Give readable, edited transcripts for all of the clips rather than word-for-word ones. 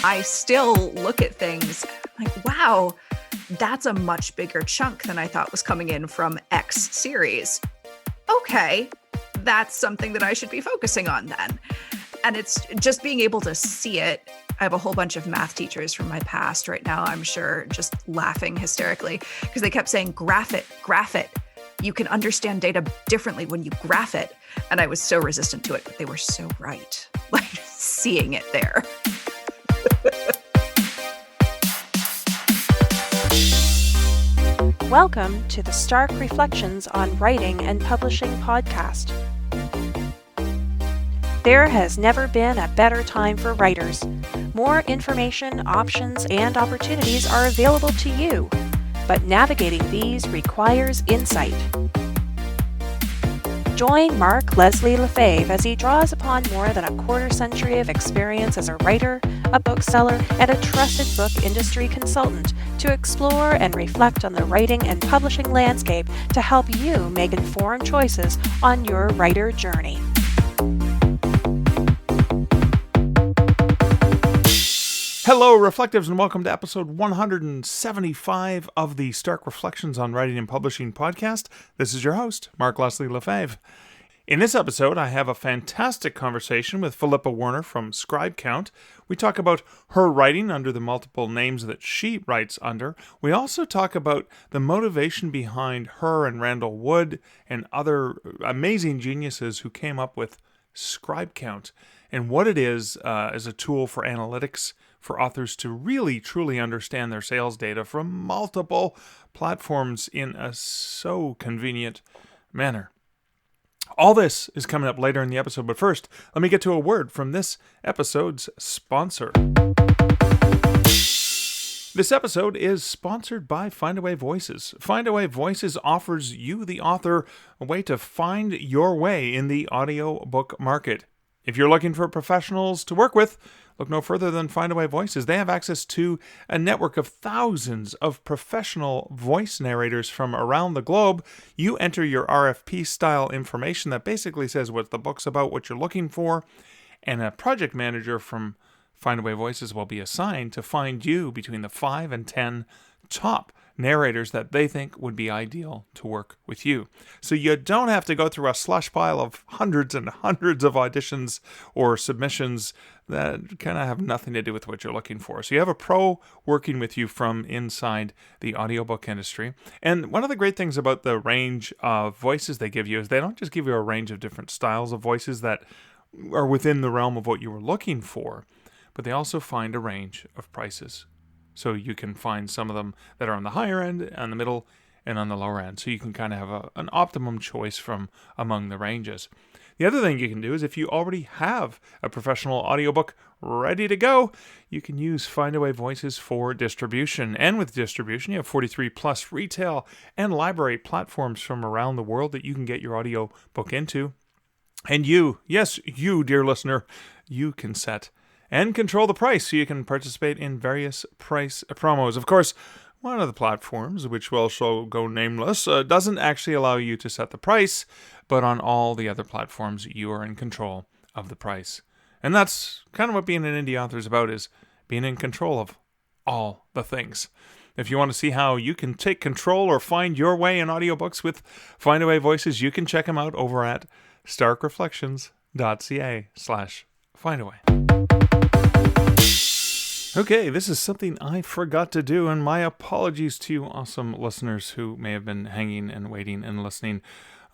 I still look at things like, wow, that's a much bigger chunk than I thought was coming in from X series. Okay, that's something that I should be focusing on then. And it's just being able to see it. I have a whole bunch of math teachers from my past right now, I'm sure, just laughing hysterically because they kept saying, graph it. You can understand data differently when you graph it. And I was so resistant to it, but they were so right. Like seeing it there. Welcome to the Stark Reflections on Writing and Publishing podcast. There has never been a better time for writers. More information, options, and opportunities are available to you, but navigating these requires insight. Join Mark Leslie Lefebvre as he draws upon more than a quarter century of experience as a writer, a bookseller, and a trusted book industry consultant to explore and reflect on the writing and publishing landscape to help you make informed choices on your writer journey. Hello, Reflectives, and welcome to episode 175 of the Stark Reflections on Writing and Publishing podcast. This is your host, Mark Leslie Lefebvre. In this episode, I have a fantastic conversation with Philippa Werner from ScribeCount. We talk about her writing under the multiple names that she writes under. We also talk about the motivation behind her and Randall Wood and other amazing geniuses who came up with ScribeCount and what it is as a tool for analytics for authors to really, truly understand their sales data from multiple platforms in a so convenient manner. All this is coming up later in the episode, but first, let me get to a word from this episode's sponsor. This episode is sponsored by Findaway Voices. Findaway Voices offers you, the author, a way to find your way in the audiobook market. If you're looking for professionals to work with, look no further than Findaway Voices. They have access to a network of thousands of professional voice narrators from around the globe. You enter your RFP-style information that basically says what the book's about, what you're looking for, and a project manager from Findaway Voices will be assigned to find you between the 5 and 10 top narrators that they think would be ideal to work with you. So you don't have to go through a slush pile of hundreds and hundreds of auditions or submissions that kind of have nothing to do with what you're looking for. So you have a pro working with you from inside the audiobook industry. And one of the great things about the range of voices they give you is they don't just give you a range of different styles of voices that are within the realm of what you were looking for, but they also find a range of prices. So you can find some of them that are on the higher end, on the middle, and on the lower end. So you can kind of have an optimum choice from among the ranges. The other thing you can do is if you already have a professional audiobook ready to go, you can use Findaway Voices for distribution. And with distribution, you have 43 plus retail and library platforms from around the world that you can get your audiobook into. And you, yes, you, dear listener, you can set and control the price so you can participate in various price promos. Of course, one of the platforms, which will also go nameless, doesn't actually allow you to set the price, but on all the other platforms, you are in control of the price. And that's kind of what being an indie author is about, is being in control of all the things. If you want to see how you can take control or find your way in audiobooks with Findaway Voices, you can check them out over at starkreflections.ca/findaway. Okay, this is something I forgot to do, and my apologies to you awesome listeners who may have been hanging and waiting and listening.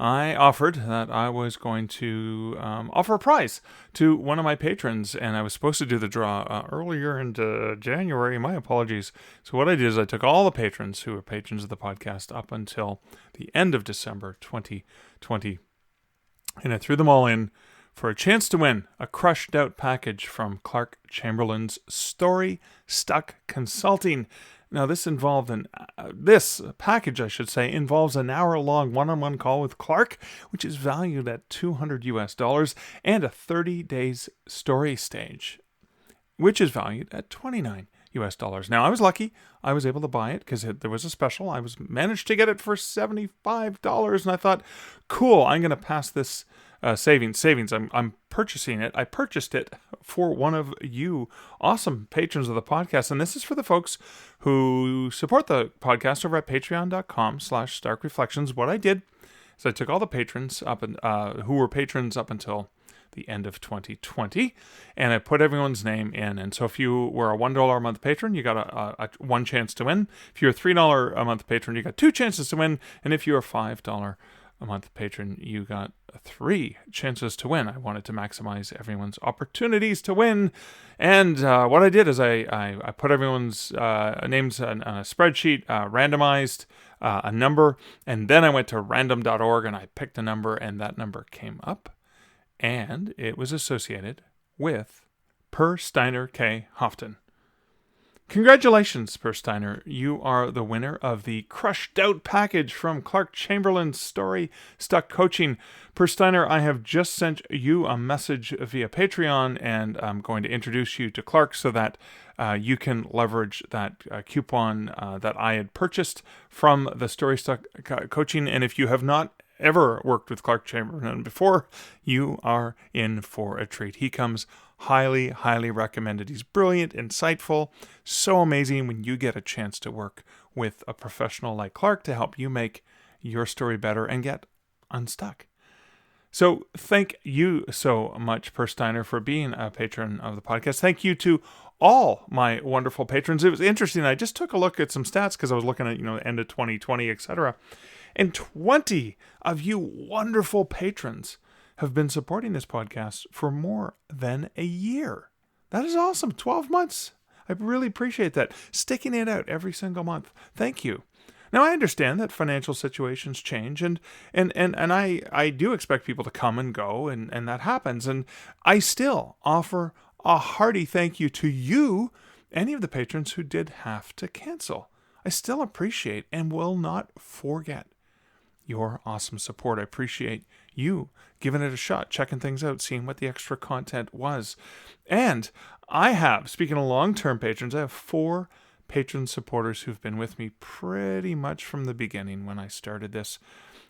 I offered that I was going to offer a prize to one of my patrons, and I was supposed to do the draw earlier into January. My apologies. So what I did is I took all the patrons who are patrons of the podcast up until the end of December 2020, and I threw them all in for a chance to win a crushed out package from Chamberlain's Story Stuck Consulting. Now, this package, I should say, involves an hour-long one-on-one call with Clark, which is valued at $200 and a 30 days story stage, which is valued at $29. Now, I was lucky. I was able to buy it because there was a special. I managed to get it for $75, and I thought, cool, I'm going to pass this savings. I'm purchasing it. I purchased it for one of you awesome patrons of the podcast. And this is for the folks who support the podcast over at patreon.com/starkreflections. What I did is I took all the patrons up and who were patrons up until the end of 2020, and I put everyone's name in. And so if you were a $1 a month patron, you got a one chance to win. If you're a $3 a month patron, you got 2 chances to win. And if you're a $5 a month patron, you got 3 chances to win. I wanted to maximize everyone's opportunities to win. And what I did is I put everyone's names on a spreadsheet, randomized a number, and then I went to random.org and I picked a number, and that number came up. And it was associated with Per Steiner K. Houghton. Congratulations, Per Steiner. You are the winner of the Crushed Out package from Clark Chamberlain's Story Stuck Coaching. Per Steiner, I have just sent you a message via Patreon, and I'm going to introduce you to Clark so that you can leverage that coupon that I had purchased from the Story Stuck Coaching. And if you have not ever worked with Clark Chamberlain before, you are in for a treat. He comes highly, highly recommended. He's brilliant, insightful, so amazing when you get a chance to work with a professional like Clark to help you make your story better and get unstuck. So thank you so much, Per Steiner, for being a patron of the podcast. Thank you to all my wonderful patrons. It was interesting. I just took a look at some stats because I was looking at, the end of 2020, etc. And 20 of you wonderful patrons have been supporting this podcast for more than a year. That is awesome. 12 months. I really appreciate that. Sticking it out every single month. Thank you. Now, I understand that financial situations change, and I do expect people to come and go, and that happens. And I still offer a hearty thank you to you, any of the patrons who did have to cancel. I still appreciate and will not forget your awesome support. I appreciate you giving it a shot, checking things out, seeing what the extra content was. And I have, speaking of long-term patrons, I have 4 patron supporters who've been with me pretty much from the beginning when I started this,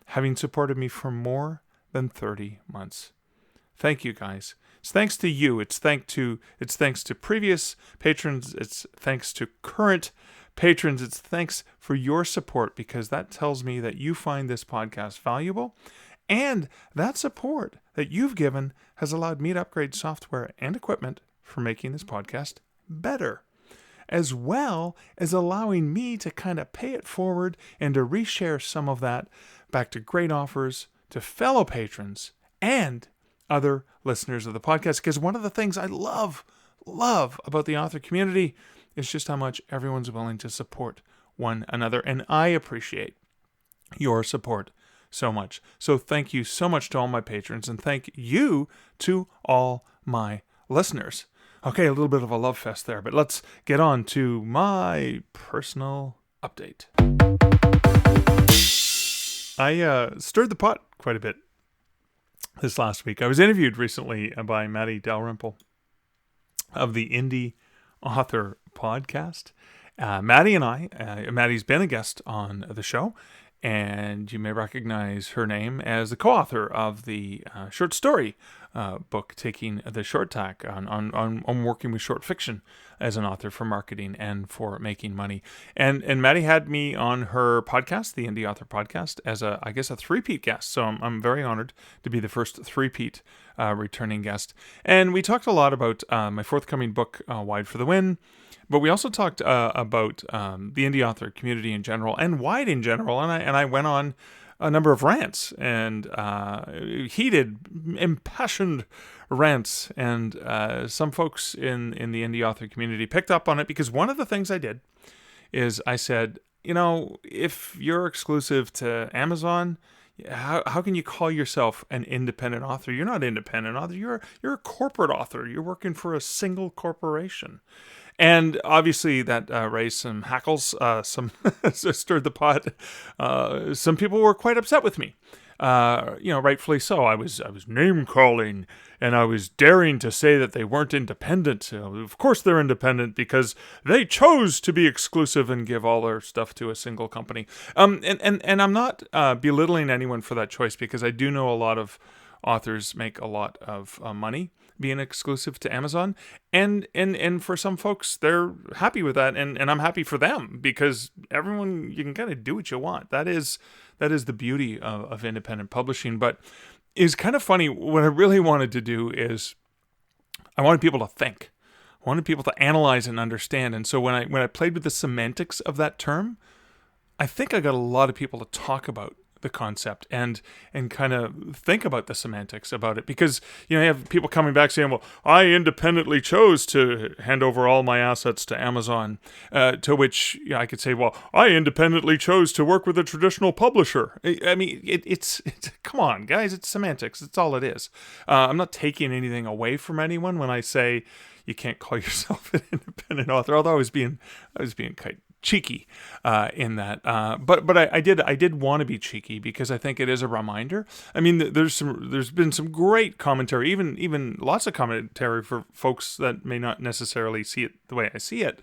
having supported me for more than 30 months. Thank you, guys. It's thanks to you. It's thanks to previous patrons. It's thanks to current patrons. It's thanks for your support, because that tells me that you find this podcast valuable, and that support that you've given has allowed me to upgrade software and equipment for making this podcast better, as well as allowing me to kind of pay it forward and to reshare some of that back to great offers to fellow patrons and other listeners of the podcast. Because one of the things I love about the author community is just how much everyone's willing to support one another. And I appreciate your support so much. So thank you so much to all my patrons, and thank you to all my listeners. Okay, a little bit of a love fest there, but let's get on to my personal update. I stirred the pot quite a bit this last week. I was interviewed recently by Maddie Dalrymple of the Indie Author Podcast. Maddie and Maddie's been a guest on the show, and you may recognize her name as the co-author of the short story book, Taking the Short Tack, on working with short fiction as an author for marketing and for making money. And Maddie had me on her podcast, the Indie Author Podcast, as a three-peat guest. So I'm very honored to be the first three-peat returning guest. And we talked a lot about my forthcoming book, Wide for the Win. But we also talked about the indie author community in general and wide in general. And I went on a number of rants and heated, impassioned rants. And some folks in the indie author community picked up on it, because one of the things I did is I said, if you're exclusive to Amazon, how can you call yourself an independent author? You're not an independent author. You're a corporate author. You're working for a single corporation. And obviously that raised some hackles, some stirred the pot. Some people were quite upset with me. Rightfully so. I was name calling, and I was daring to say that they weren't independent. Of course they're independent because they chose to be exclusive and give all their stuff to a single company. And I'm not belittling anyone for that choice, because I do know a lot of authors make a lot of money being exclusive to Amazon, and for some folks, they're happy with that, and I'm happy for them, because everyone, you can kind of do what you want. That is the beauty of independent publishing. But it's kind of funny. What I really wanted to do is I wanted people to think. I wanted people to analyze and understand. And so when I played with the semantics of that term, I think I got a lot of people to talk about the concept and kind of think about the semantics about it, because you have people coming back saying, well, I independently chose to hand over all my assets to Amazon, to which I could say, well, I independently chose to work with a traditional publisher. I mean, it's come on, guys, it's semantics. That's all it is. I'm not taking anything away from anyone when I say you can't call yourself an independent author, although I was being quite cheeky in that, but I did want to be cheeky, because I think it is a reminder. I mean, there's been some great commentary, even lots of commentary for folks that may not necessarily see it the way I see it,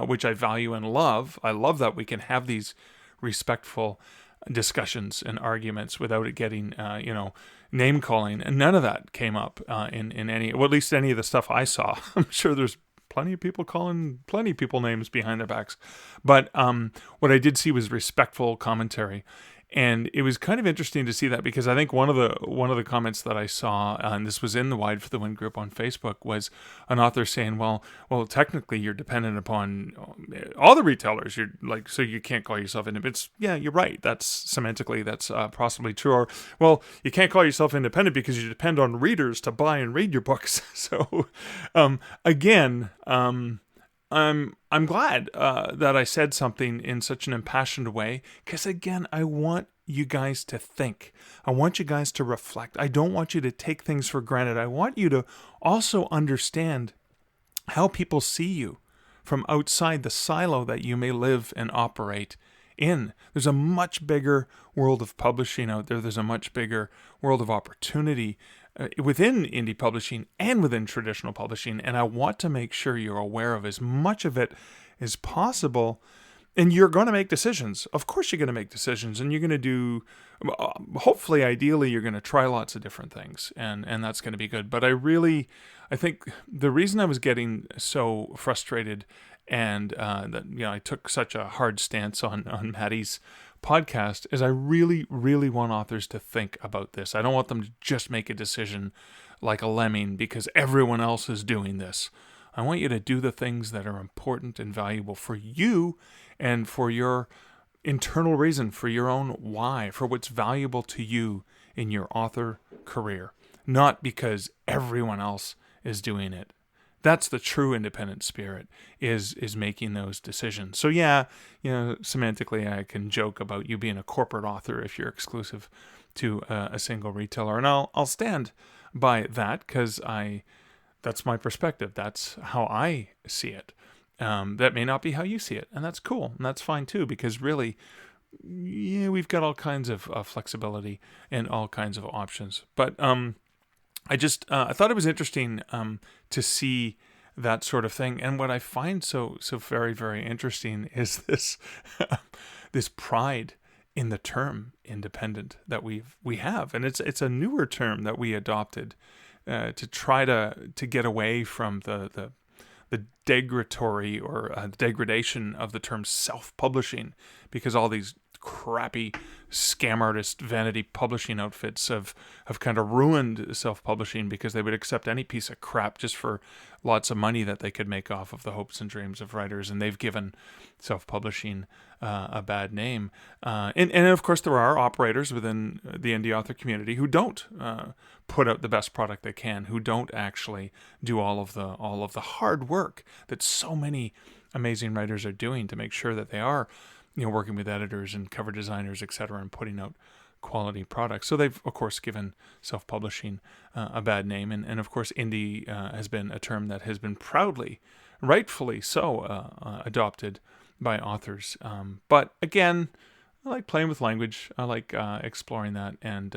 which I value and love. I love that we can have these respectful discussions and arguments without it getting name calling, and none of that came up in any, well, at least any of the stuff I saw. I'm sure there's plenty of people calling plenty of people names behind their backs. But what I did see was respectful commentary. And it was kind of interesting to see that, because I think one of the comments that I saw, and this was in the Wide for the Win group on Facebook, was an author saying, well, technically you're dependent upon all the retailers. You're like, so you can't call yourself independent. Yeah, you're right. That's semantically, that's possibly true. Or, well, you can't call yourself independent because you depend on readers to buy and read your books. So, again, I'm glad that I said something in such an impassioned way, because again, I want you guys to think. I want you guys to reflect. I don't want you to take things for granted. I want you to also understand how people see you from outside the silo that you may live and operate in. There's a much bigger world of publishing out there. There's a much bigger world of opportunity within indie publishing and within traditional publishing, and I want to make sure you're aware of as much of it as possible. And you're going to make decisions. Of course you're going to make decisions, and you're going to do, hopefully, ideally, you're going to try lots of different things, and that's going to be good. But I think the reason I was getting so frustrated and that I took such a hard stance on Maddie's podcast is I really, really want authors to think about this. I don't want them to just make a decision like a lemming because everyone else is doing this. I want you to do the things that are important and valuable for you and for your internal reason, for your own why, for what's valuable to you in your author career, not because everyone else is doing it. That's the true independent spirit, is making those decisions. So yeah, semantically I can joke about you being a corporate author if you're exclusive to a single retailer, and I'll stand by that, because that's my perspective. That's how I see it. That may not be how you see it, and that's cool, and that's fine too, because really, we've got all kinds of flexibility and all kinds of options. But I thought it was interesting to see that sort of thing. And what I find so very, very interesting is this this pride in the term independent that we have, and it's a newer term that we adopted to try to get away from the degradatory or degradation of the term self-publishing, because all these crappy scam artist vanity publishing outfits have kind of ruined self-publishing, because they would accept any piece of crap just for lots of money that they could make off of the hopes and dreams of writers, and they've given self-publishing a bad name. And of course there are operators within the indie author community who don't put out the best product they can, who don't actually do all of the hard work that so many amazing writers are doing to make sure that they are working with editors and cover designers, etc., and putting out quality products. So they've, of course, given self-publishing a bad name. And of course, indie has been a term that has been proudly, rightfully so, adopted by authors. But again, I like playing with language. I like exploring that. And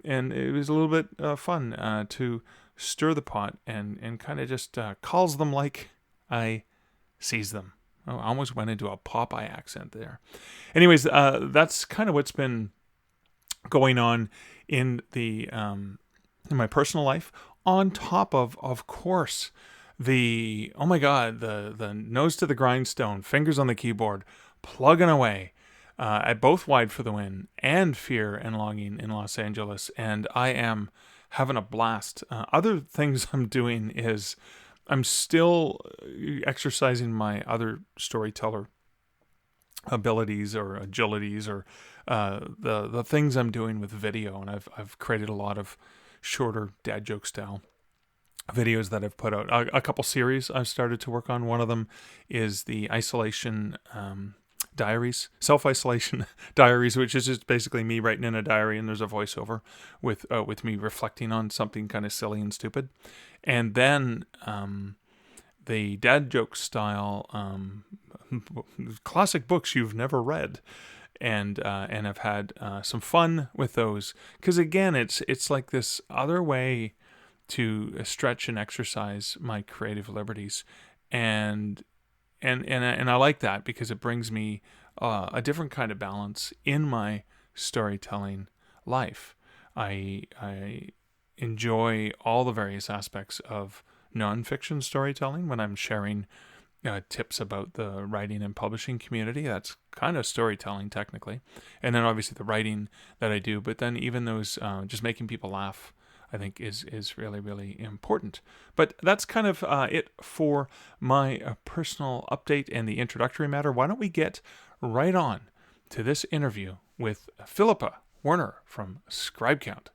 it was a little bit fun to stir the pot and kind of just calls them like I sees them. Oh, I almost went into a Popeye accent there. Anyways, that's kind of what's been going on in the in my personal life, on top of course, the, oh my God, the nose to the grindstone, fingers on the keyboard, plugging away at both Wide for the Win and Fear and Longing in Los Angeles. And I am having a blast. Other things I'm doing is I'm still exercising my other storyteller abilities or agilities, or the things I'm doing with video. And I've created a lot of shorter dad joke style videos that I've put out. A couple series I've started to work on. One of them is the isolation diaries, self-isolation diaries, which is just basically me writing in a diary, and there's a voiceover with me reflecting on something kind of silly and stupid. And then the dad joke style classic books you've never read. And I've had some fun with those, because again, it's like this other way to stretch and exercise my creative liberties, and I like that because it brings me a different kind of balance in my storytelling life. I enjoy all the various aspects of nonfiction storytelling when I'm sharing tips about the writing and publishing community. That's kind of storytelling technically. And then obviously the writing that I do, but then even those just making people laugh, I think is really, really important. But that's kind of it for my personal update and the introductory matter. Why don't we get right on to this interview with Philippa Werner from ScribeCount.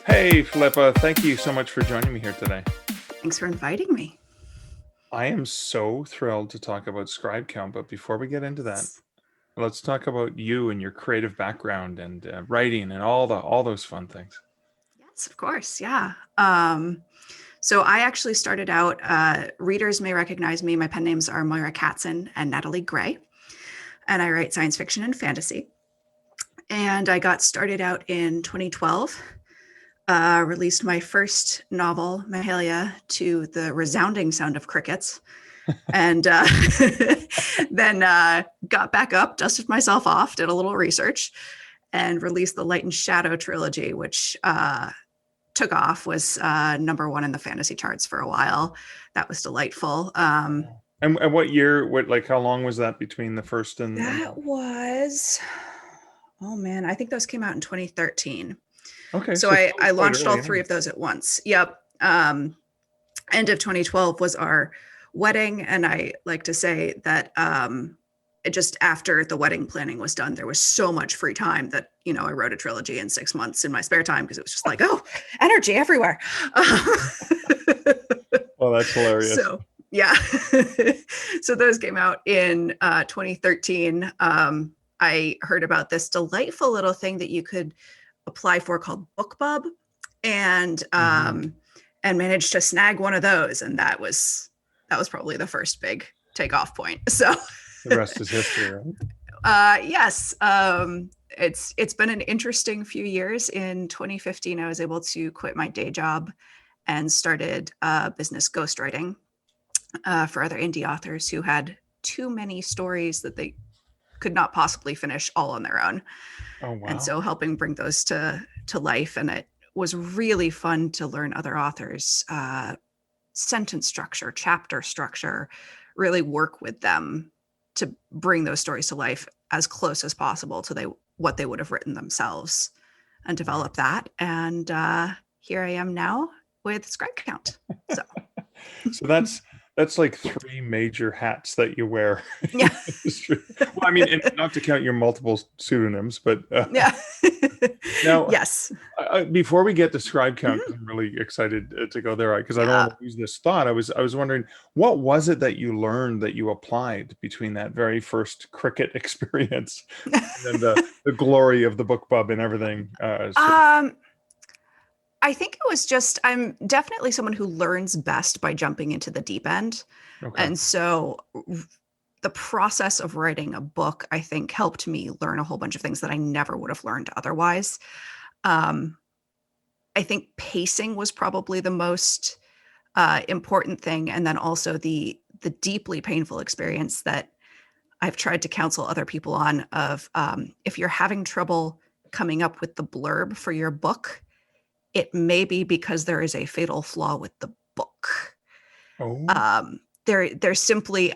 Hey, Philippa, thank you so much for joining me here today. Thanks for inviting me. I am so thrilled to talk about ScribeCount, but before we get into that, let's talk about you and your creative background and writing and all those fun things. Yes, of course. Yeah. So I actually started out, readers may recognize me. My pen names are Moira Katson and Natalie Gray, and I write science fiction and fantasy. And I got started out in 2012, released my first novel, Mahalia, to the resounding sound of crickets. And then got back up, dusted myself off, did a little research, and released the Light and Shadow trilogy, which took off, was #1 in the fantasy charts for a while. That was delightful. And what year, how long was that between the first and... That was, oh man, I think those came out in 2013. Okay. So I launched all three of those at once. Yep. End of 2012 was our wedding. And I like to say that it just after the wedding planning was done, there was so much free time that, I wrote a trilogy in 6 months in my spare time, because it was just like, oh, energy everywhere. Well, that's hilarious. So, yeah. So those came out in 2013. I heard about this delightful little thing that you could apply for called BookBub, and managed to snag one of those. And that was probably the first big takeoff point. So the rest is history, right? Yes. It's been an interesting few years. In 2015, I was able to quit my day job and started business ghostwriting for other indie authors who had too many stories that they could not possibly finish all on their own. Oh, wow. And so helping bring those to life. And it was really fun to learn other authors' sentence structure, chapter structure, really work with them to bring those stories to life as close as possible to what they would have written themselves, and develop that. And here I am now with ScribeCount. So that's like 3 major hats that you wear. Yeah. Well, I mean, and not to count your multiple pseudonyms, but yeah. Now, yes. Before we get to ScribeCount, I'm really excited to go there, because I don't want to lose this thought. I was wondering, what was it that you learned that you applied between that very first cricket experience and the glory of the BookBub and everything? I think it was just, I'm definitely someone who learns best by jumping into the deep end. Okay. And so the process of writing a book, I think, helped me learn a whole bunch of things that I never would have learned otherwise. I think pacing was probably the most important thing. And then also the deeply painful experience that I've tried to counsel other people on of if you're having trouble coming up with the blurb for your book, it may be because there is a fatal flaw with the book. Oh, There's simply,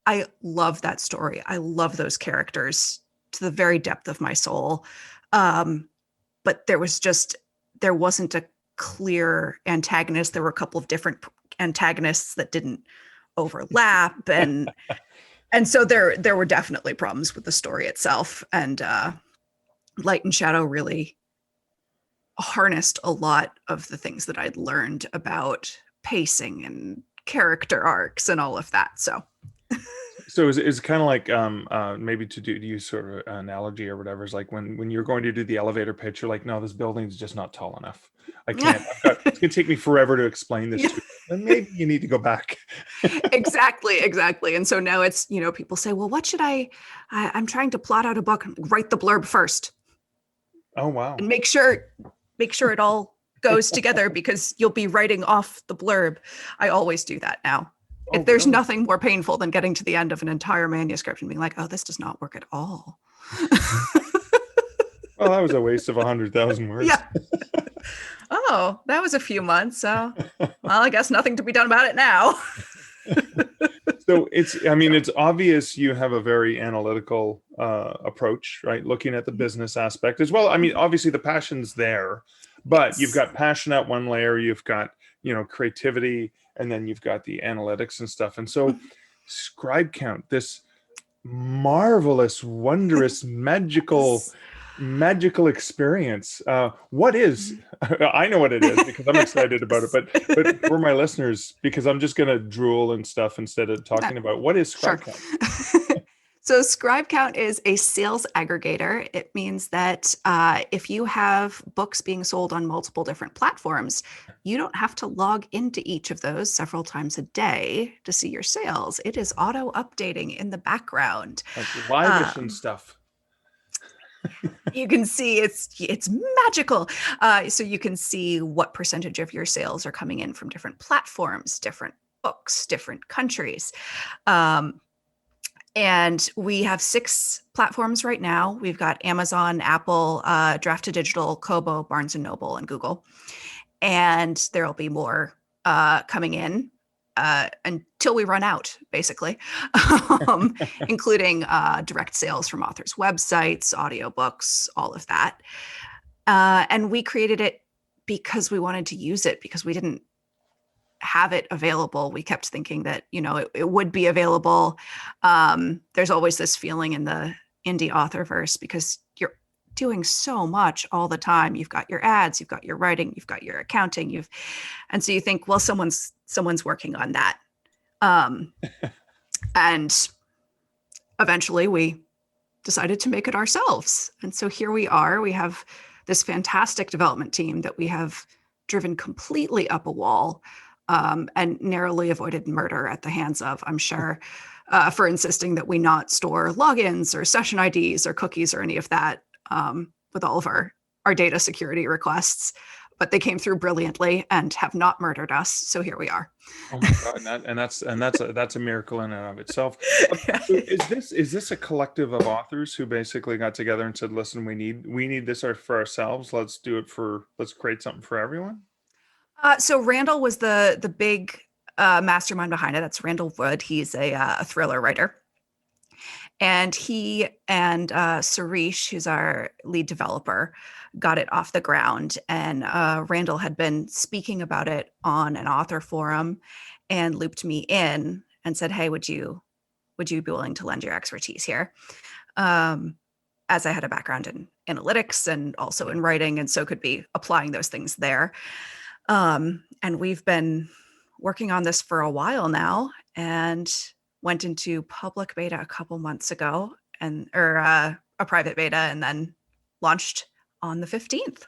I love that story. I love those characters to the very depth of my soul. But there wasn't a clear antagonist. There were a couple of different antagonists that didn't overlap, and so there were definitely problems with the story itself. And Light and Shadow really harnessed a lot of the things that I'd learned about pacing and character arcs and all of that. So so it's kind of like maybe to use sort of an analogy or whatever, is like when you're going to do the elevator pitch, you're like, no, this building's just not tall enough. I can't. It's gonna take me forever to explain this Yeah. to you. Then maybe you need to go back. exactly. And so now it's, people say, well, what should I'm trying to plot out a book. Write the blurb first Oh wow. and make sure it all goes together, because you'll be writing off the blurb. I always do that now. Oh, There's really? nothing more painful than getting to the end of an entire manuscript and being like, oh, this does not work at all. Well, that was a waste of 100,000 words. Yeah. Oh, that was a few months. So, well, I guess nothing to be done about it now. So it's obvious you have a very analytical approach, right? Looking at the business aspect as well. I mean, obviously the passion's there, but Yes. you've got passion at one layer, you've got, creativity, and then you've got the analytics and stuff. And so ScribeCount, this marvelous, wondrous, magical experience. What is, I know what it is because I'm excited about it, but for my listeners, because I'm just going to drool and stuff instead of talking about what is Sure. ScribeCount? So ScribeCount is a sales aggregator. It means that if you have books being sold on multiple different platforms, you don't have to log into each of those several times a day to see your sales. It is auto updating in the background. Like live and stuff. You can see it's magical. So you can see what percentage of your sales are coming in from different platforms, different books, different countries. And we have 6 platforms right now. We've got Amazon, Apple, Draft to Digital, Kobo, Barnes and Noble, and Google. And there'll be more coming in until we run out, basically, including direct sales from authors' websites, audiobooks, all of that. And we created it because we wanted to use it, because we didn't have it available. We kept thinking that, it would be available. There's always this feeling in the indie authorverse, because you're doing so much all the time. You've got your ads, you've got your writing, you've got your accounting, and so you think, well, someone's working on that. And eventually we decided to make it ourselves. And so here we are. We have this fantastic development team that we have driven completely up a wall, and narrowly avoided murder at the hands of, I'm sure, for insisting that we not store logins or session IDs or cookies or any of that with all of our data security requests. But they came through brilliantly and have not murdered us. So here we are. Oh my God! And that's a miracle in and of itself. So is this a collective of authors who basically got together and said, "Listen, we need this for ourselves. Let's create something for everyone." So Randall was the big mastermind behind it. That's Randall Wood. He's a thriller writer. And he and Suresh, who's our lead developer, got it off the ground. And Randall had been speaking about it on an author forum and looped me in and said, hey, would you be willing to lend your expertise here? As I had a background in analytics and also in writing, and so could be applying those things there. And we've been working on this for a while now, and went into public beta a couple months ago, or a private beta, and then launched on the 15th.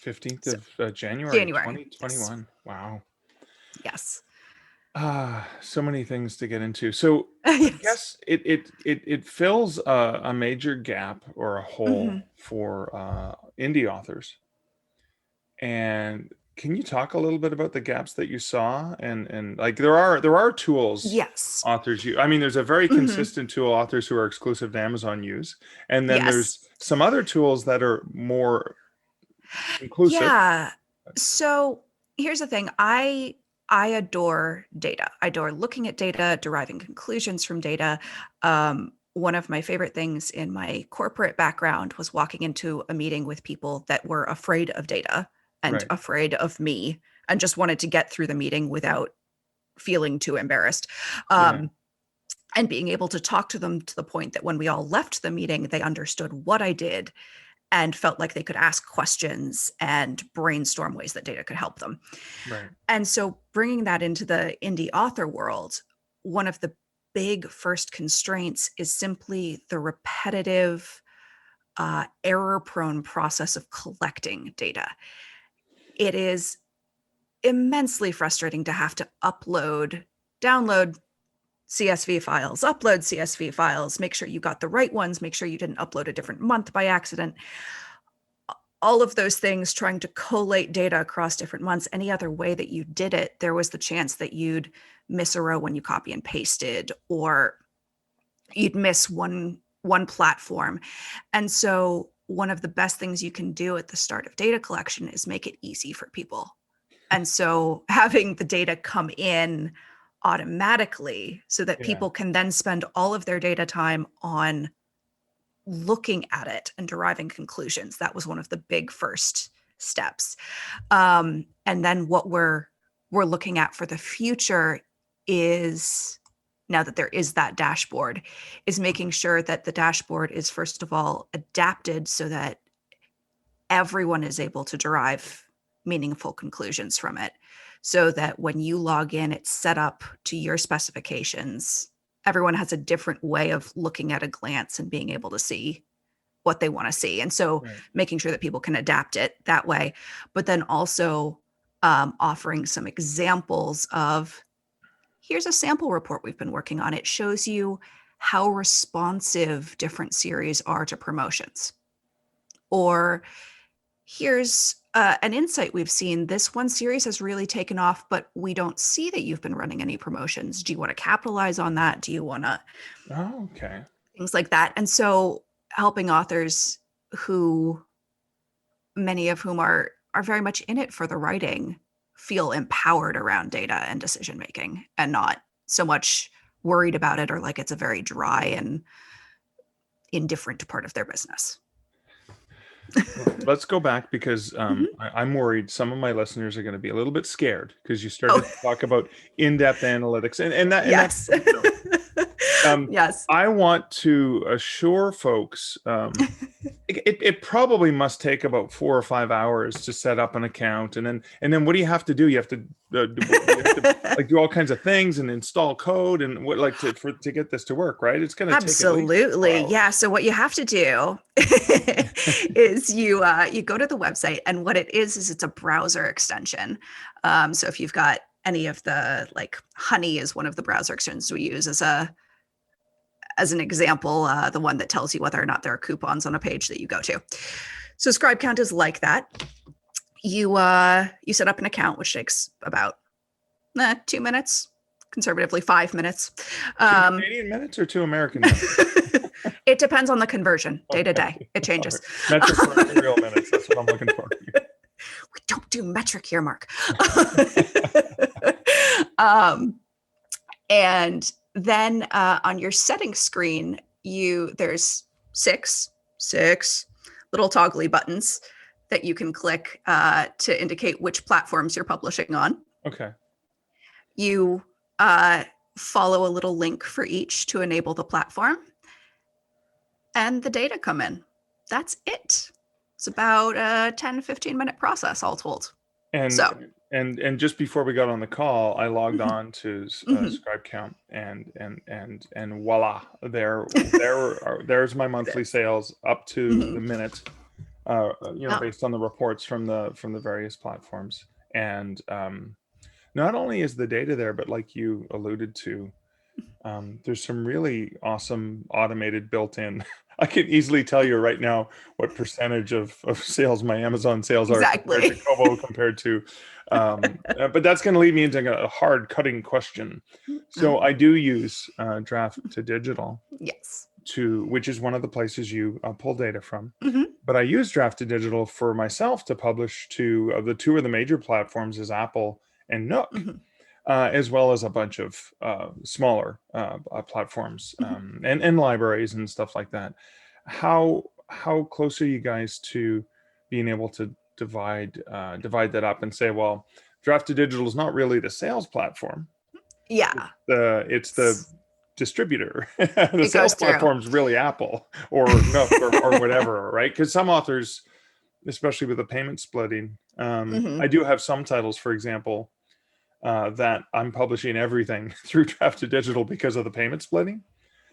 15th of January 2021. Yes. Wow. Yes. So many things to get into. So Yes. I guess it fills a major gap or a hole for indie authors. And Can you talk a little bit about the gaps that you saw? And like there are tools Yes. authors use. I mean, there's a very Hmm. consistent tool authors who are exclusive to Amazon use. And then Yes. there's some other tools that are more inclusive. Yeah. So here's the thing. I adore data. I adore looking at data, deriving conclusions from data. One of my favorite things in my corporate background was walking into a meeting with people that were afraid of data and Right. afraid of me and just wanted to get through the meeting without feeling too embarrassed. Yeah. Um, and being able to talk to them to the point that when we all left the meeting, they understood what I did and felt like they could ask questions and brainstorm ways that data could help them. Right. And so bringing that into the indie author world, one of the big first constraints is simply the repetitive, error prone process of collecting data. It is immensely frustrating to have to download CSV files, upload CSV files, make sure you got the right ones, make sure you didn't upload a different month by accident. All of those things, trying to collate data across different months. Any other way that you did it, there was the chance that you'd miss a row when you copy and pasted, or you'd miss one platform. And so one of the best things you can do at the start of data collection is make it easy for people. And so having the data come in automatically so that Yeah. people can then spend all of their data time on looking at it and deriving conclusions. That was one of the big first steps. And then what we're looking at for the future is, now that there is that dashboard, is making sure that the dashboard is first of all adapted so that everyone is able to derive meaningful conclusions from it, so that when you log in, it's set up to your specifications. Everyone has a different way of looking at a glance and being able to see what they want to see. And so Right. making sure that people can adapt it that way, but then also offering some examples of, here's a sample report we've been working on. It shows you how responsive different series are to promotions. Or here's an insight we've seen. This one series has really taken off, but we don't see that you've been running any promotions. Do you want to capitalize on that? Do you want to, Oh, okay. things like that? And so helping authors who, many of whom are very much in it for the writing, feel empowered around data and decision making, and not so much worried about it or like it's a very dry and indifferent part of their business. Let's go back because Mhm. I'm worried some of my listeners are going to be a little bit scared because you Oh, started to talk about in-depth analytics and that's yes. you know, Yes. I want to assure folks it probably must take about 4 or 5 hours to set up an account, and then what do you have to do? You have to like do all kinds of things and install code and what like to get this to work, right? It's going to take at least 4 Absolutely. Yeah. hours. So what you have to do is you go to the website, and what it is it's a browser extension. So if you've got any of the, like, Honey is one of the browser extensions we use as an example, the one that tells you whether or not there are coupons on a page that you go to. So ScribeCount is like that. You set up an account, which takes about 2 minutes, conservatively 5 minutes. 2 Canadian minutes or 2 American minutes? It depends on the conversion, day to day. Okay. It All changes. right. Metric or real minutes. That's what I'm looking for. We don't do metric here, Mark. um, and then on your settings screen, there's six little toggly buttons that you can click to indicate which platforms you're publishing on. Okay. You follow a little link for each to enable the platform, and the data come in. That's it. It's about a 10-15 minute process all told. And So and just before we got on the call, I logged mhm, on to mhm. ScribeCount and voila, there's my monthly sales up to the Mhm. minute, Oh, based on the reports from the various platforms. And not only is the data there, but like you alluded to, there's some really awesome automated built-in I can easily tell you right now what percentage of sales my Amazon sales are compared to Exactly. Kobo compared to, but that's going to lead me into a hard cutting question. So I do use Draft to Digital, Yes. which is one of the places you pull data from. Hmm. But I use Draft to Digital for myself to publish to the two of the major platforms is Apple and Nook. Hmm. As well as a bunch of smaller platforms and libraries and stuff like that. How close are you guys to being able to divide that up and say, well, Draft to Digital is not really the sales platform. Yeah. It's the distributor. The It sales goes through. platform is really Apple or Nook or whatever, right? Because some authors, especially with the payment splitting, Hmm. I do have some titles, for example, that I'm publishing everything through Draft to Digital because of the payment splitting.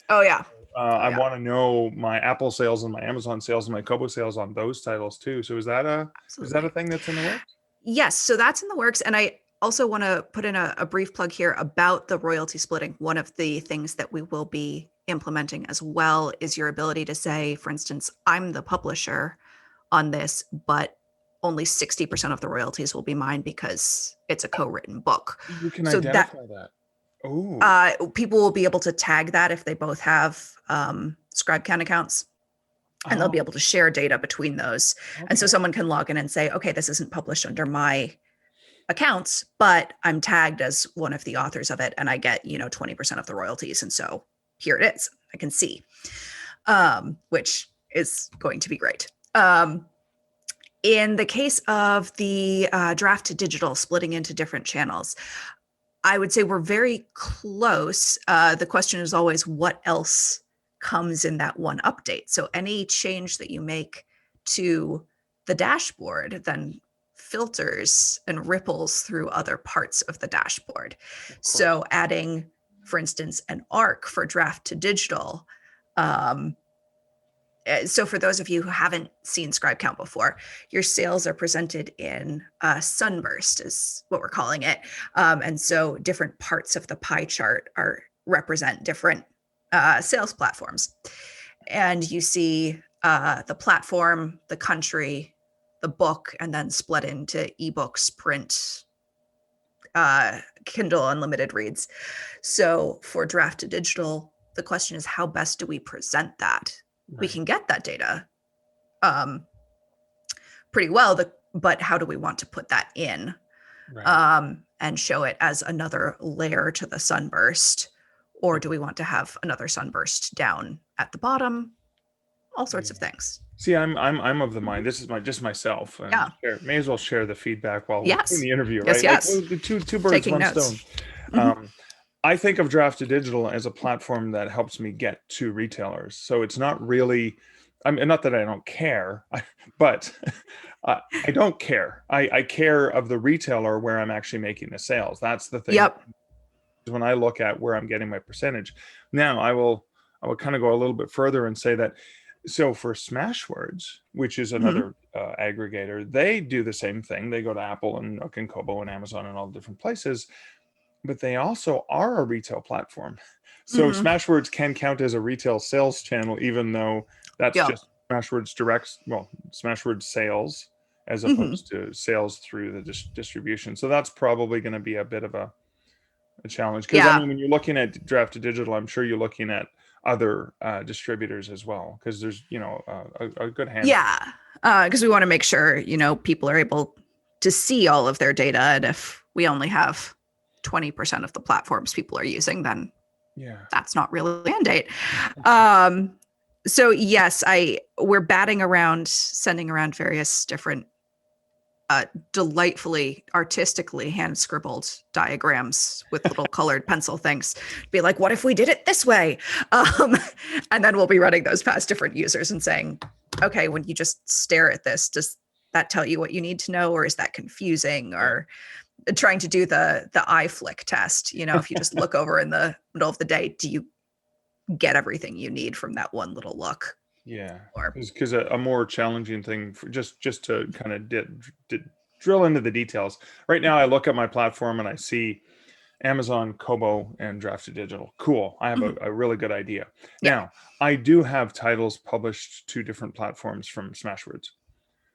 Oh yeah. Oh I yeah. want to know my Apple sales and my Amazon sales and my Kobo sales on those titles too. So is that a Absolutely. thing that's in the works? Yes, so that's in the works. And I also want to put in a brief plug here about the royalty splitting. One of the things that we will be implementing as well is your ability to say, for instance, I'm the publisher on this, but only 60% of the royalties will be mine because it's a co-written book. You can So that identify that. Oh, people will be able to tag that if they both have ScribeCount accounts, and they'll be oh, able to share data between those. And so okay. someone can log in and say, okay, this isn't published under my accounts, but I'm tagged as one of the authors of it, and I get 20% of the royalties. And so here it is. I can see, which is going to be great. In the case of the Draft to Digital splitting into different channels, I would say we're very close. The question is always what else comes in that one update. So any change that you make to the dashboard then filters and ripples through other parts of the dashboard. Of course. So adding, for instance, an arc for Draft to Digital. Um, so for those of you who haven't seen ScribeCount before, your sales are presented in sunburst is what we're calling it. And so different parts of the pie chart represent different sales platforms. And you see the platform, the country, the book, and then split into ebooks, print, Kindle Unlimited reads. So for Draft to Digital, the question is how best do we present that? We Right. can get that data um, pretty well, but how do we want to put that in Right. and show it as another layer to the sunburst? Or do we want to have another sunburst down at the bottom? All sorts Yeah. of things. See, I'm of the mind. This is just myself, and Yeah. may as well share the feedback while we're doing Yes. the interview, Yes. right? Like Yes. the two birds, Taking one notes. stone. Hmm. I think of Draft to Digital as a platform that helps me get to retailers. So it's not really, I mean, not that I don't care, but I don't care. I care of the retailer where I'm actually making the sales. That's the thing. Yep. When I look at where I'm getting my percentage. Now I will kind of go a little bit further and say that. So for Smashwords, which is Hmm. another aggregator, they do the same thing. They go to Apple and Nook and Kobo and Amazon and all the different places, but they also are a retail platform. So Hmm. Smashwords can count as a retail sales channel, even though that's Yep. just Smashwords sales as Hmm. opposed to sales through the distribution. So that's probably going to be a bit of a challenge because I Yeah. mean, when you're looking at Draft to Digital, I'm sure you're looking at other distributors as well because there's a good handful. Yeah. Because we want to make sure, people are able to see all of their data. And if we only have 20% of the platforms people are using, then Yeah. that's not really a mandate. Um, so yes, we're batting around, sending around various different delightfully artistically hand scribbled diagrams with little colored pencil things. Be like, what if we did it this way? And then we'll be running those past different users and saying, okay, when you just stare at this, does that tell you what you need to know, or is that confusing? Or trying to do the eye flick test. If you just look over in the middle of the day, do you get everything you need from that one little look? Yeah, Or because a more challenging thing for just to kind of drill into the details. Right now, I look at my platform and I see Amazon, Kobo, and Drafted Digital. Cool. I have a really good idea. Yeah. Now, I do have titles published to different platforms from Smashwords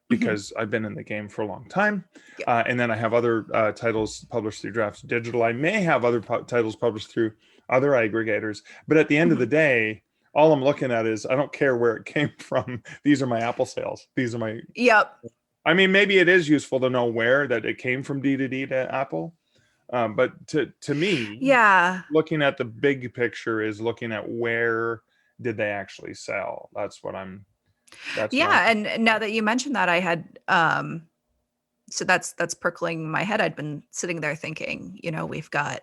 because I've been in the game for a long time. Yeah. And then I have other titles published through Drafted Digital. I may have other titles published through other aggregators. But at the end of the day, all I'm looking at is, I don't care where it came from. These are my Apple sales. These are my... Yep. I mean, maybe it is useful to know where that it came from D2D to Apple. But to me, Yeah. looking at the big picture is looking at where did they actually sell. That's what I'm... Yeah. And now that you mentioned that, I had, so that's percolating in my head. I'd been sitting there thinking, we've got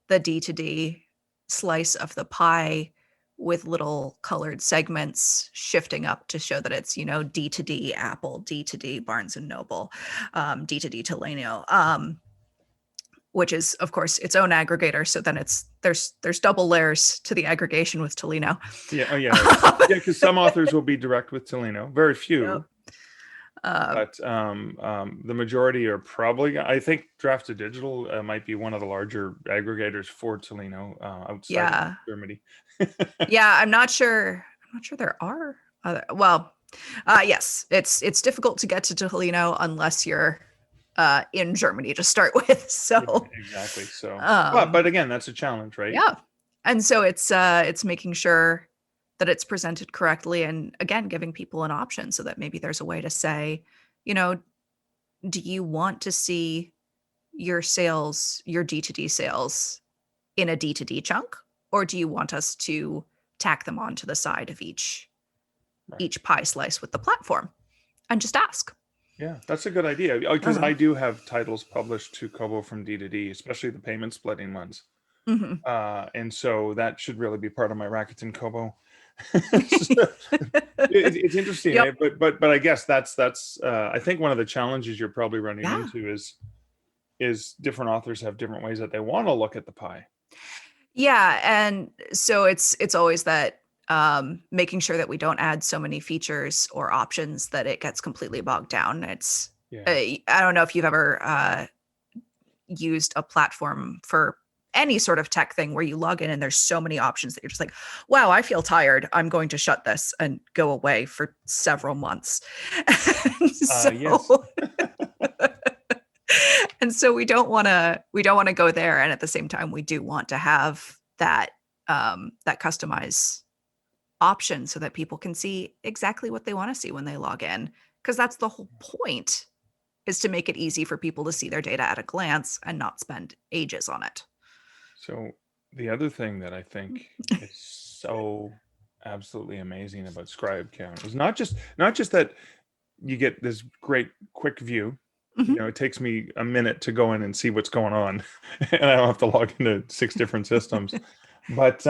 the D2D slice of the pie with little colored segments shifting up to show that it's, D2D Apple, D2D Barnes and Noble, D2D Teleno, which is of course its own aggregator. So then there's double layers to the aggregation with Teleno. Yeah. Oh yeah. Yeah. Because some authors will be direct with Teleno, very few. Yep. But the majority are probably, I think Drafted Digital might be one of the larger aggregators for Teleno outside of Germany. Yeah, I'm not sure there are other. Well, yes, it's difficult to get to Teleno unless you're in Germany to start with. So exactly. So, Um, but again, that's a challenge, right? yeah, and so it's making sure that it's presented correctly, and again, giving people an option so that maybe there's a way to say, do you want to see your sales, your D2D sales in a D2D chunk, or do you want us to tack them onto the side of each pie slice with the platform? And just ask. Yeah, that's a good idea, because I do have titles published to Kobo from D2D, especially the payment splitting ones. And so that should really be part of my Rakuten Kobo. It's interesting, Yep. right? But I guess that's I think one of the challenges you're probably running into is different authors have different ways that they want to look at the pie. Yeah, and so it's always that making sure that we don't add so many features or options that it gets completely bogged down. It's I don't know if you've ever used a platform for any sort of tech thing where you log in and there's so many options that you're just like, wow, I feel tired. I'm going to shut this and go away for several months. Yes. And so we don't want to go there. And at the same time, we do want to have that customize option so that people can see exactly what they want to see when they log in. Because that's the whole point, is to make it easy for people to see their data at a glance and not spend ages on it. So the other thing that I think is so absolutely amazing about ScribeCount is not just that you get this great quick view. It takes me a minute to go in and see what's going on, and I don't have to log into 6 different systems. But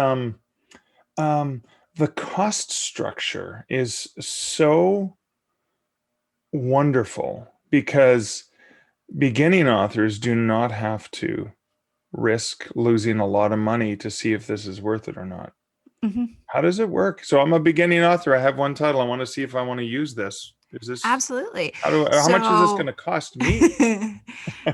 the cost structure is so wonderful, because beginning authors do not have to risk losing a lot of money to see if this is worth it or not. How does it work? So I'm a beginning author. I have one title. I want to see if I want to use this. Is this absolutely? How much is this going to cost me?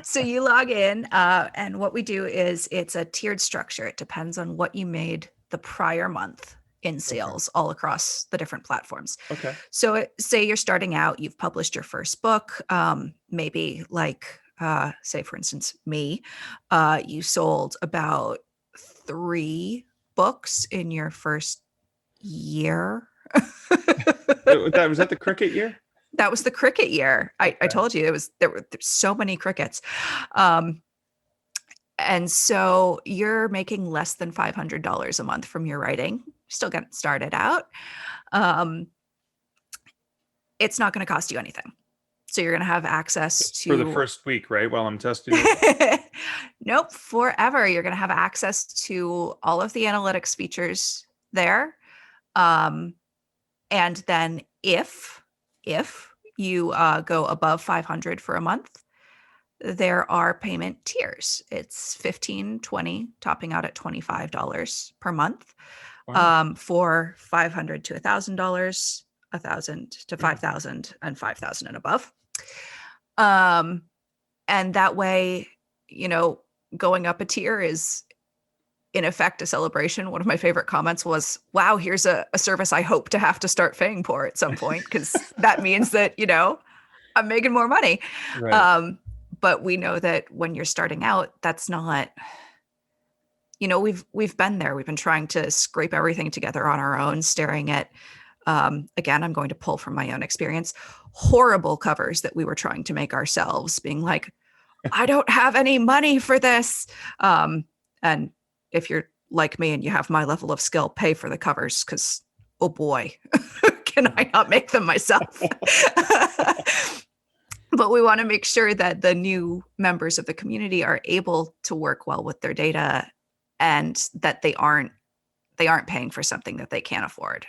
So you log in, and what we do is it's a tiered structure. It depends on what you made the prior month in sales all across the different platforms. Okay. So say you're starting out, you've published your first book, maybe like, say for instance, me, you sold about 3 books in your first year. Was that the cricket year? That was the cricket year. I told you there were so many crickets. And so you're making less than $500 a month from your writing. Still getting started out. It's not going to cost you anything. So you're going to have access to... For the first week, right? While I'm testing it? Nope, forever. You're going to have access to all of the analytics features there. And then if you go above 500 for a month, there are payment tiers. It's $15, $20, topping out at $25 per month. Wow. For $500 to $1,000, $1,000 to $5,000, and $5,000 and above. And that way, going up a tier is in effect a celebration. One of my favorite comments was, wow, here's a service I hope to have to start paying for at some point, because that means that, I'm making more money. Right. But we know that when you're starting out, that's not, we've been there. We've been trying to scrape everything together on our own, staring at, again, I'm going to pull from my own experience, horrible covers that we were trying to make ourselves, being like, I don't have any money for this. And if you're like me and you have my level of skill, pay for the covers, because, oh boy, can I not make them myself? But we want to make sure that the new members of the community are able to work well with their data, and that they aren't paying for something that they can't afford.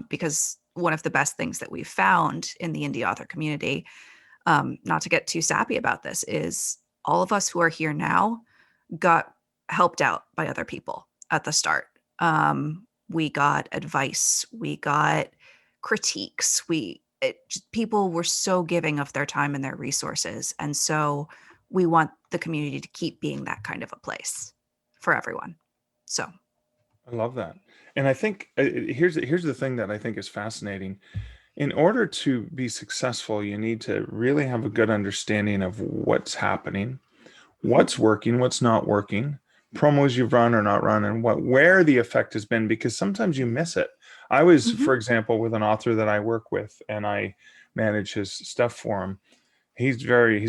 Because one of the best things that we've found in the indie author community, not to get too sappy about this, is all of us who are here now got helped out by other people at the start. We got advice, we got critiques, people were so giving of their time and their resources. And so we want the community to keep being that kind of a place for everyone. So I love that. And I think here's the thing that I think is fascinating. In order to be successful, you need to really have a good understanding of what's happening, what's working, what's not working, promos you've run or not run, and where the effect has been, because sometimes you miss it. I was, for example, with an author that I work with, and I manage his stuff for him. He's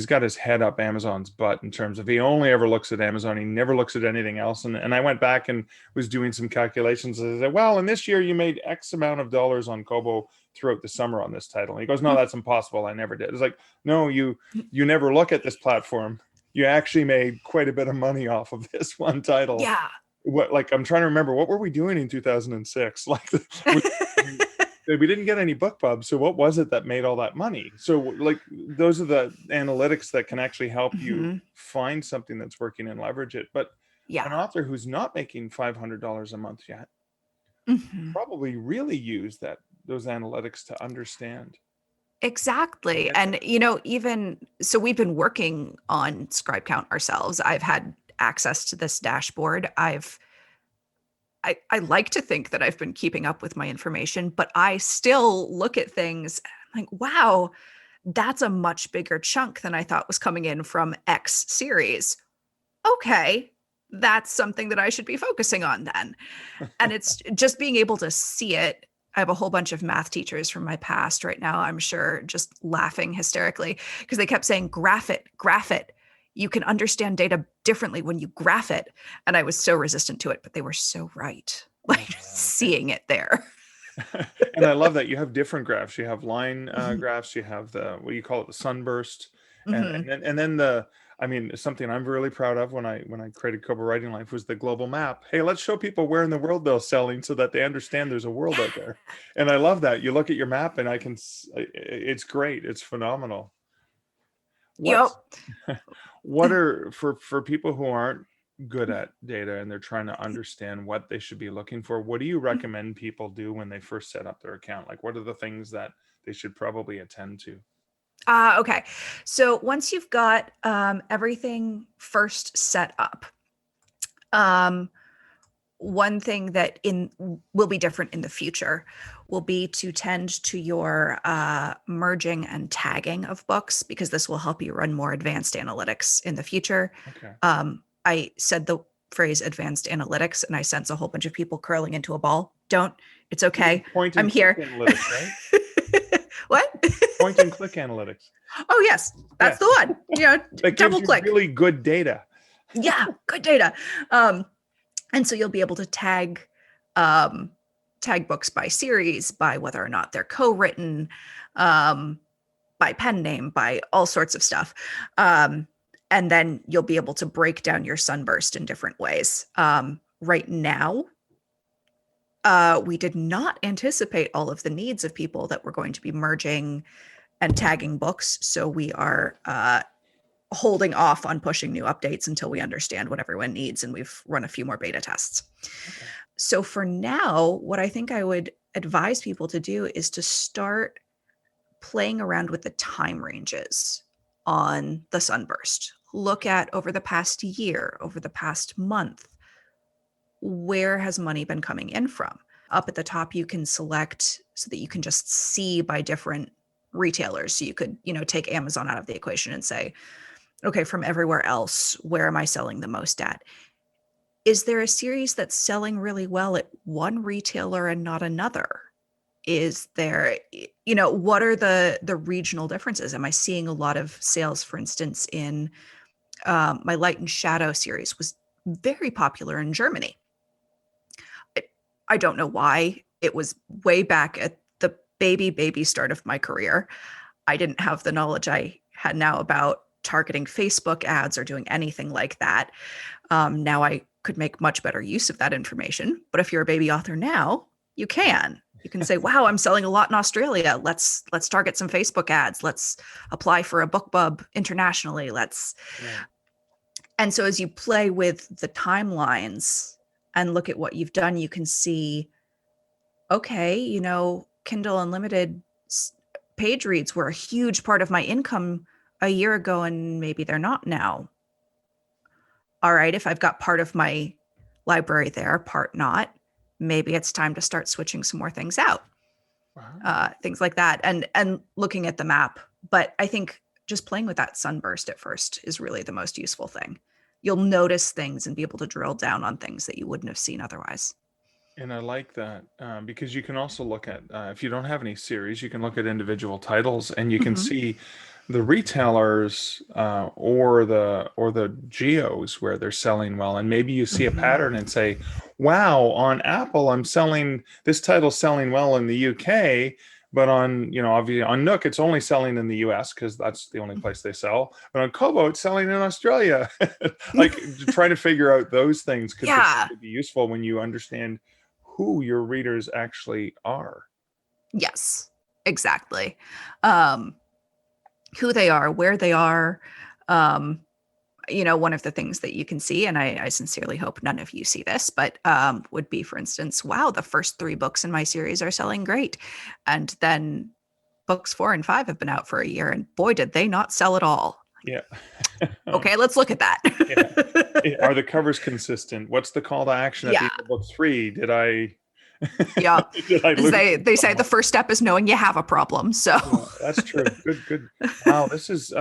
got his head up Amazon's butt in terms of, he only ever looks at Amazon. He never looks at anything else. And I went back and was doing some calculations. I said, well, in this year you made X amount of dollars on Kobo throughout the summer on this title. And he goes, no, that's impossible. I never did. It's like, no, you never look at this platform. You actually made quite a bit of money off of this one title. yeah. I'm trying to remember, what were we doing in 2006? We didn't get any book pubs. So what was it that made all that money? So those are the analytics that can actually help you find something that's working and leverage it. But an author who's not making $500 a month yet probably really use those analytics to understand. Exactly. And, even so, we've been working on ScribeCount ourselves. I've had access to this dashboard. I like to think that I've been keeping up with my information, but I still look at things like, wow, that's a much bigger chunk than I thought was coming in from X series. Okay, that's something that I should be focusing on then. And it's just being able to see it. I have a whole bunch of math teachers from my past right now, I'm sure, just laughing hysterically because they kept saying, graph it. You can understand data differently when you graph it. And I was so resistant to it, but they were so right. Seeing it there. And I love that you have different graphs. You have line graphs. You have what do you call it? The sunburst. And then something I'm really proud of when I created Kobo Writing Life was the global map. Hey, let's show people where in the world they're selling so that they understand there's a world out there. And I love that. You look at your map and it's great. It's phenomenal. What are, for people who aren't good at data and they're trying to understand what they should be looking for, what do you recommend people do when they first set up their account? Like, what are the things that they should probably attend to? Okay. So once you've got everything first set up, one thing that will be different in the future will be to tend to your merging and tagging of books, because this will help you run more advanced analytics in the future. Okay. I said the phrase advanced analytics and I sense a whole bunch of people curling into a ball. Don't. It's okay. I'm here. Analytics, right? What? Point and click analytics. Oh, yes. That's the one. That double gives click. you really good data. Yeah, good data. And so you'll be able to tag books by series, by whether or not they're co-written, by pen name, by all sorts of stuff. And then you'll be able to break down your sunburst in different ways. Right now, we did not anticipate all of the needs of people that were going to be merging and tagging books. So we are holding off on pushing new updates until we understand what everyone needs. And we've run a few more beta tests. Okay. So for now, what I think I would advise people to do is to start playing around with the time ranges on the sunburst. look at over the past year, over the past month, where has money been coming in from? Up at the top, you can select so that you can just see by different retailers. So you could, take Amazon out of the equation and say, okay, from everywhere else, where am I selling the most at? Is there a series that's selling really well at one retailer and not another? Is there, what are the regional differences? Am I seeing a lot of sales, for instance, in my Light and Shadow series was very popular in Germany. I don't know why. It was way back at the baby start of my career. I didn't have the knowledge I had now about targeting Facebook ads or doing anything like that. Now I could make much better use of that information. But if you're a baby author now, you can. You can say, wow, I'm selling a lot in Australia. Let's target some Facebook ads. Let's apply for a BookBub internationally. And so as you play with the timelines and look at what you've done, you can see, okay, Kindle Unlimited page reads were a huge part of my income a year ago, and maybe they're not now. All right, if I've got part of my library there, part not, maybe it's time to start switching some more things out. Wow. Things like that, and looking at the map. But I think just playing with that sunburst at first is really the most useful thing. You'll notice things and be able to drill down on things that you wouldn't have seen otherwise. And I like that because you can also look at, if you don't have any series, you can look at individual titles and you can see the retailers or the geos where they're selling well. And maybe you see a pattern and say, wow, on Apple, this title's selling well in the UK, but on, obviously on Nook, it's only selling in the US because that's the only place they sell. But on Kobo, it's selling in Australia. Like trying to figure out those things could be useful when you understand who your readers actually are. Yes, exactly. Who they are, where they are. One of the things that you can see, and I sincerely hope none of you see this, but would be, for instance, wow, the first 3 books in my series are selling great. And then books 4 and 5 have been out for a year, and boy, did they not sell at all. Yeah. Okay, let's look at that. Are the covers consistent? What's the call to action at the end of book 3? Did I... Yeah. They say the first step is knowing you have a problem. So that's true. Good. Wow, this is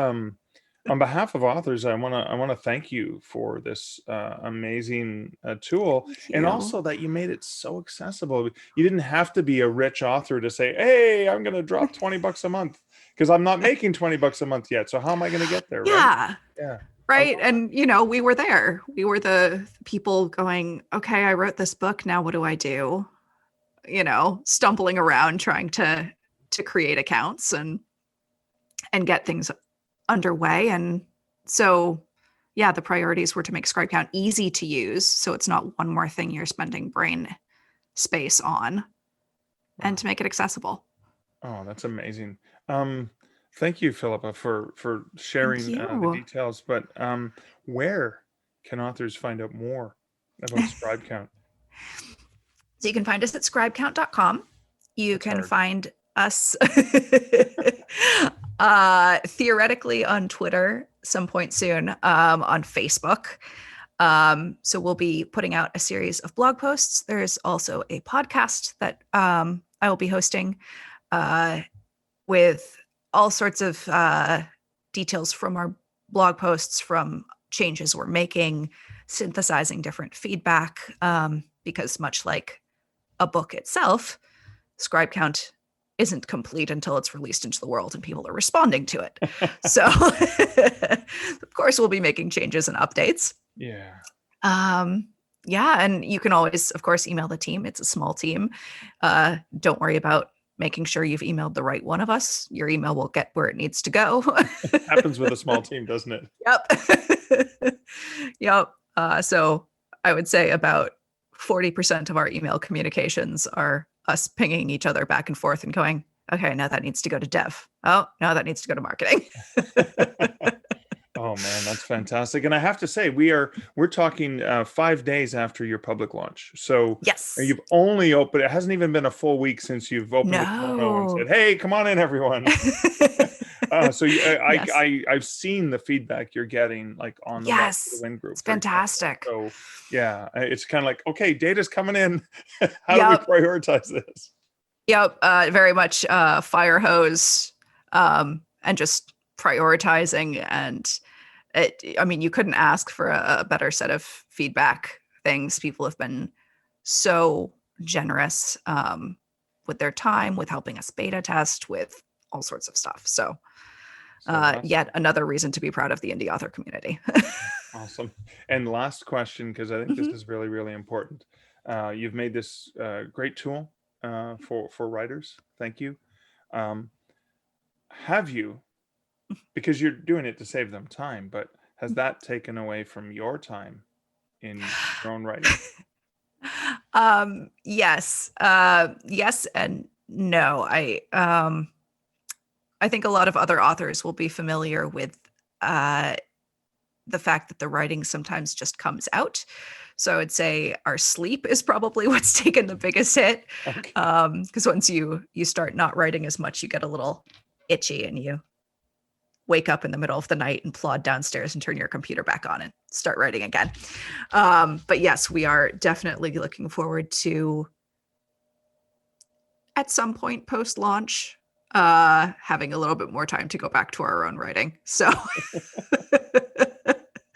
on behalf of authors, I want to thank you for this amazing tool, and also that you made it so accessible. You didn't have to be a rich author to say, "Hey, I'm going to drop $20 a month," because I'm not making $20 a month yet. So how am I going to get there? Right? Yeah. Right. And, we were there. We were the people going, okay, I wrote this book. Now what do I do? Stumbling around trying to create accounts and get things underway. And so, the priorities were to make ScribeCount easy to use. So it's not one more thing you're spending brain space on, and to make it accessible. Oh, that's amazing. Thank you, Philippa, for sharing the details. But where can authors find out more about ScribeCount? So you can find us at ScribeCount.com. You can find us theoretically on Twitter some point soon, on Facebook. So we'll be putting out a series of blog posts. There's also a podcast that I will be hosting with all sorts of details from our blog posts, from changes we're making, synthesizing different feedback, because much like a book itself, ScribeCount isn't complete until it's released into the world and people are responding to it. So, of course, we'll be making changes and updates. Yeah. And you can always, of course, email the team. It's a small team. Don't worry about making sure you've emailed the right one of us. Your email will get where it needs to go. Happens with a small team, doesn't it? Yep. Yep. So I would say about 40% of our email communications are us pinging each other back and forth and going, okay, now that needs to go to dev. Oh, now that needs to go to marketing. Oh man, that's fantastic. And I have to say, we're talking 5 days after your public launch. So yes, you've only opened, it hasn't even been a full week since you've opened the kimono and said, hey, come on in, everyone. So Yes. I've seen the feedback you're getting like on the Write for the Yes. Win group, It's for example. fantastic. So yeah, it's kind of like, okay, data's coming in. How do we Yep. prioritize this? Yep. Very much fire hose, and just prioritizing. And I mean, you couldn't ask for a better set of feedback things. People have been so generous with their time, with helping us beta test, with all sorts of stuff. So That's yet another reason to be proud of the indie author community. awesome. And last question, because I think this Mhm. is really, really important. You've made this great tool for writers. Thank you. Um, have you, because you're doing it to save them time, but has that taken away from your time in your own writing? Yes. Yes and no. I think a lot of other authors will be familiar with uh, the fact that the writing sometimes just comes out. So I'd say our sleep is probably what's taken the biggest hit. Okay. Because once you start not writing as much, you get a little itchy and you wake up in the middle of the night and plod downstairs and turn your computer back on and start writing again. But yes, we are definitely looking forward to, at some point post launch, having a little bit more time to go back to our own writing. So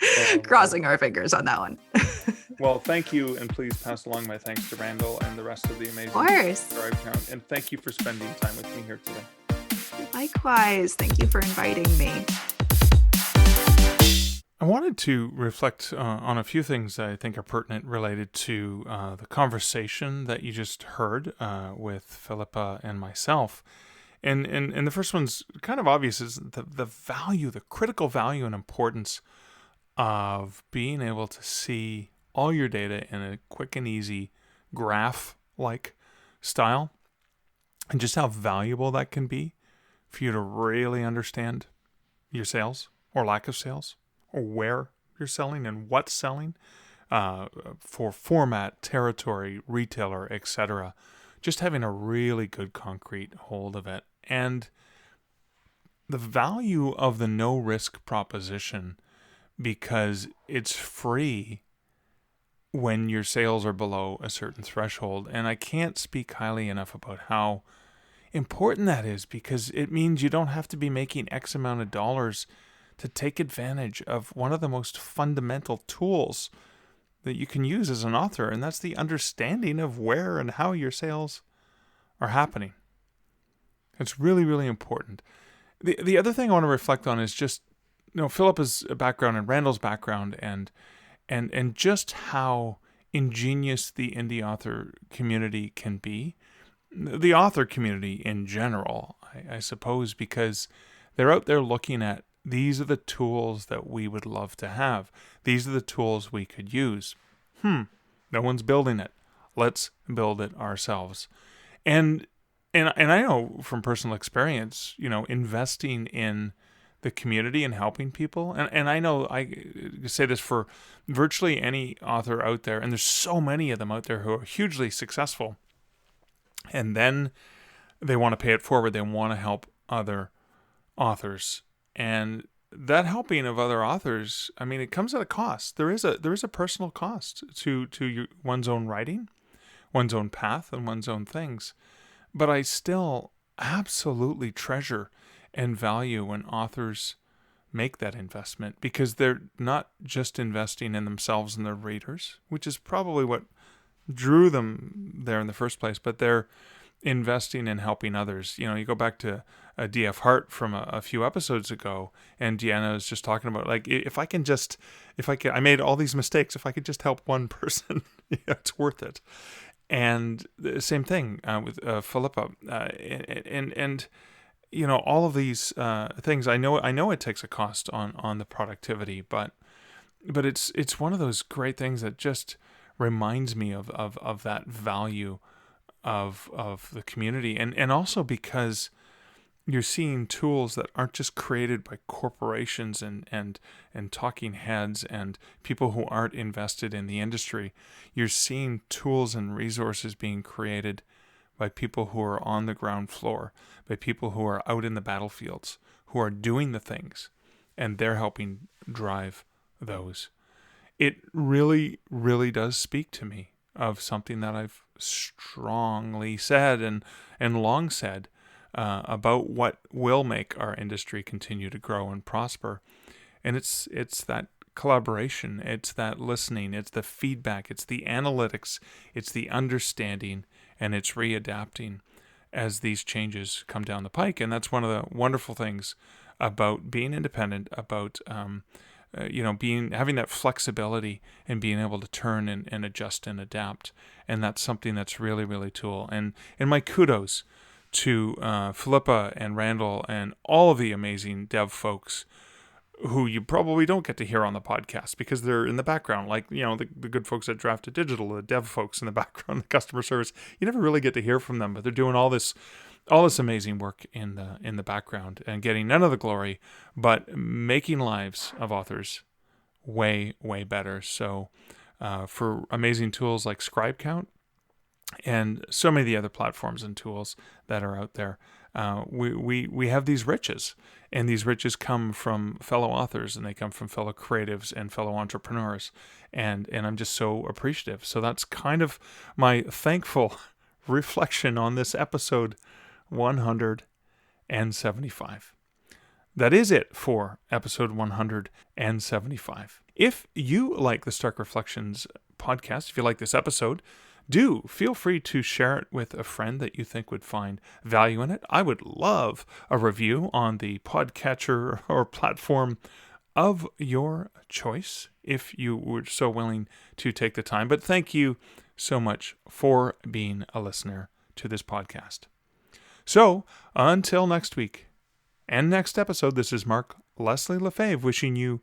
Well, crossing our fingers on that one. well, thank you, and please pass along my thanks to Randall and the rest of the amazing Of course. ScribeCount. And thank you for spending time with me here today. Likewise. Thank you for inviting me. I wanted to reflect on a few things that I think are pertinent related to the conversation that you just heard with Philippa and myself. And the first one's kind of obvious, is the value, the critical value and importance of being able to see all your data in a quick and easy graph-like style, and just how valuable that can be for you to really understand your sales or lack of sales, or where you're selling and what's selling, for format, territory, retailer, etc. Just having a really good concrete hold of it. And the value of the no risk proposition, because it's free when your sales are below a certain threshold. And I can't speak highly enough about how important that is, because it means you don't have to be making X amount of dollars to take advantage of one of the most fundamental tools that you can use as an author, and that's the understanding of where and how your sales are happening. It's really, really important. The other thing I want to reflect on is just, Philippa's background and Randall's background, and just how ingenious the indie author community can be. The author community in general, I suppose, because they're out there looking at, these are the tools that we would love to have. These are the tools we could use. No one's building it. Let's build it ourselves. And I know from personal experience, investing in the community and helping people. And I know I say this for virtually any author out there, and there's so many of them out there who are hugely successful. And then they want to pay it forward. They want to help other authors. And that helping of other authors, I mean, it comes at a cost. There is a personal cost to one's own writing, one's own path, and one's own things. But I still absolutely treasure and value when authors make that investment, because they're not just investing in themselves and their readers, which is probably what drew them there in the first place, but they're investing in helping others. You go back to D.F. Hart from a few episodes ago, and Deanna was just talking about, like, I made all these mistakes. If I could just help one person, it's worth it. And the same thing with Philippa, and all of these things. I know it takes a cost on the productivity, but it's one of those great things that just reminds me of that value of the community, and also because you're seeing tools that aren't just created by corporations and talking heads and people who aren't invested in the industry. You're seeing tools and resources being created by people who are on the ground floor, by people who are out in the battlefields, who are doing the things, and they're helping drive those. It really, really does speak to me of something that I've strongly said and long said about what will make our industry continue to grow and prosper. And it's that collaboration, it's that listening, it's the feedback, it's the analytics, it's the understanding, and it's readapting as these changes come down the pike. And that's one of the wonderful things about being independent, about having that flexibility and being able to turn and adjust and adapt. And that's something that's really, really cool. And my kudos to Philippa and Randall and all of the amazing dev folks who you probably don't get to hear on the podcast because they're in the background, like, the good folks at Drafted Digital, the dev folks in the background, the customer service. You never really get to hear from them, but they're doing all this amazing work in the background and getting none of the glory, but making lives of authors way, way better. So for amazing tools like ScribeCount and so many of the other platforms and tools that are out there, we have these riches, and these riches come from fellow authors, and they come from fellow creatives and fellow entrepreneurs, and I'm just so appreciative. So that's kind of my thankful reflection on this episode 175. That is it for episode 175. If you like the Stark Reflections podcast, if you like this episode, do feel free to share it with a friend that you think would find value in it. I would love a review on the podcatcher or platform of your choice if you were so willing to take the time. But thank you so much for being a listener to this podcast. So until next week and next episode, this is Mark Leslie Lefebvre wishing you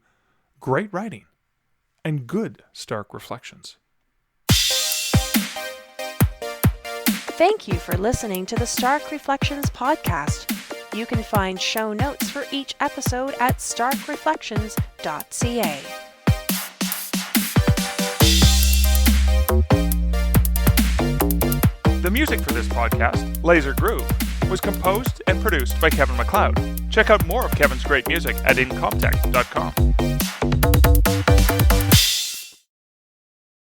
great writing and good Stark Reflections. Thank you for listening to the Stark Reflections podcast. You can find show notes for each episode at starkreflections.ca. The music for this podcast, Laser Groove, was composed and produced by Kevin MacLeod. Check out more of Kevin's great music at incomptech.com.